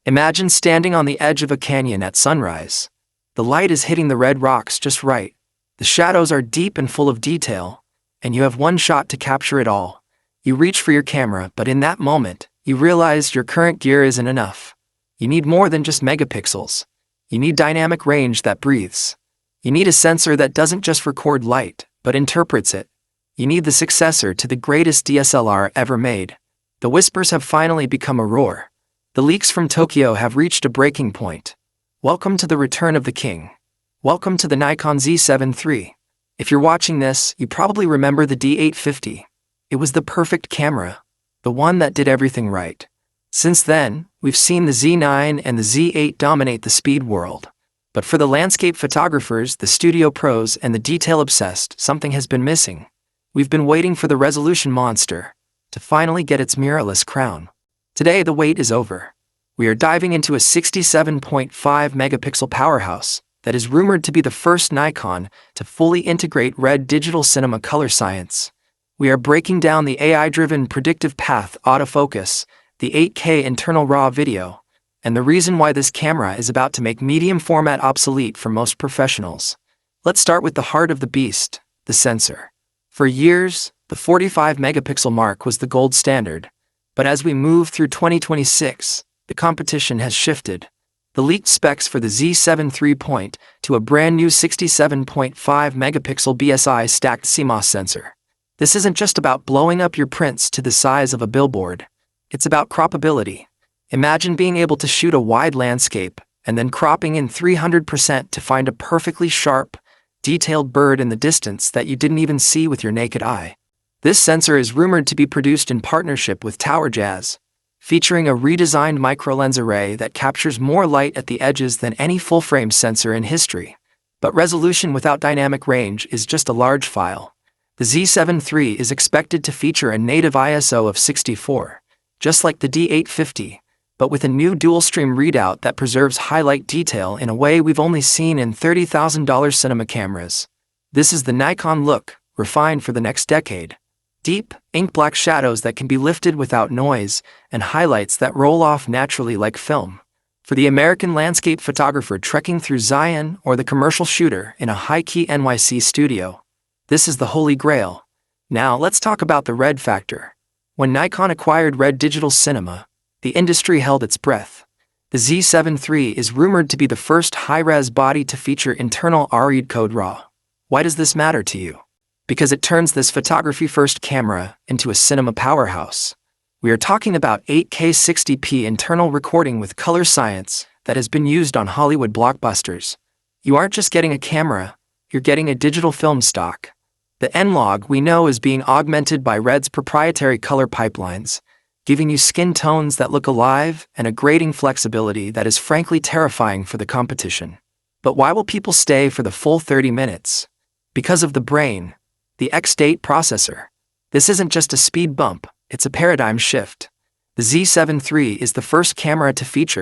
Imagine standing on the edge of a canyon at sunrise. The light is hitting the red rocks just right. The shadows are deep and full of detail, and you have one shot to capture it all. You reach for your camera, but in that moment, you realize your current gear isn't enough. You need more than just megapixels. You need dynamic range that breathes. You need a sensor that doesn't just record light, but interprets it. You need the successor to the greatest DSLR ever made. The whispers have finally become a roar. The leaks from Tokyo have reached a breaking point. Welcome to the return of the king. Welcome to the Nikon Z7 III. If you're watching this, you probably remember the D850. It was the perfect camera, the one that did everything right. Since then, we've seen the Z9 and the Z8 dominate the speed world. But for the landscape photographers, the studio pros, and the detail-obsessed, something has been missing. We've been waiting for the resolution monster to finally get its mirrorless crown. Today, the wait is over. We are diving into a 67.5 megapixel powerhouse that is rumored to be the first Nikon to fully integrate red digital cinema color science. We are breaking down the AI-driven predictive path autofocus, the 8K internal RAW video, and the reason why this camera is about to make medium format obsolete for most professionals. Let's start with the heart of the beast, the sensor. For years, the 45 megapixel mark was the gold standard, but as we move through 2026, the competition has shifted. The leaked specs for the Z7 III point to a brand new 67.5 megapixel BSI stacked CMOS sensor. This isn't just about blowing up your prints to the size of a billboard. It's about croppability. Imagine being able to shoot a wide landscape and then cropping in 300% to find a perfectly sharp, detailed bird in the distance that you didn't even see with your naked eye. This sensor is rumored to be produced in partnership with Tower Jazz, featuring a redesigned microlens array that captures more light at the edges than any full-frame sensor in history. But resolution without dynamic range is just a large file. The Z7 III is expected to feature a native ISO of 64, just like the D850, but with a new dual-stream readout that preserves highlight detail in a way we've only seen in $30,000 cinema cameras. This is the Nikon look, refined for the next decade. Deep, ink-black shadows that can be lifted without noise, and highlights that roll off naturally like film. For the American landscape photographer trekking through Zion or the commercial shooter in a high-key NYC studio, this is the holy grail. Now let's talk about the red factor. When Nikon acquired Red Digital Cinema, the industry held its breath. The Z7 III is rumored to be the first high-res body to feature internal RED code RAW. Why does this matter to you? Because it turns this photography-first camera into a cinema powerhouse. We are talking about 8K 60p internal recording with color science that has been used on Hollywood blockbusters. You aren't just getting a camera, you're getting a digital film stock. The N-Log we know is being augmented by Red's proprietary color pipelines, giving you skin tones that look alive and a grading flexibility that is frankly terrifying for the competition. But why will people stay for the full 30 minutes? Because of the brain, the X8 processor. This isn't just a speed bump, it's a paradigm shift. The Z7 III is the first camera to feature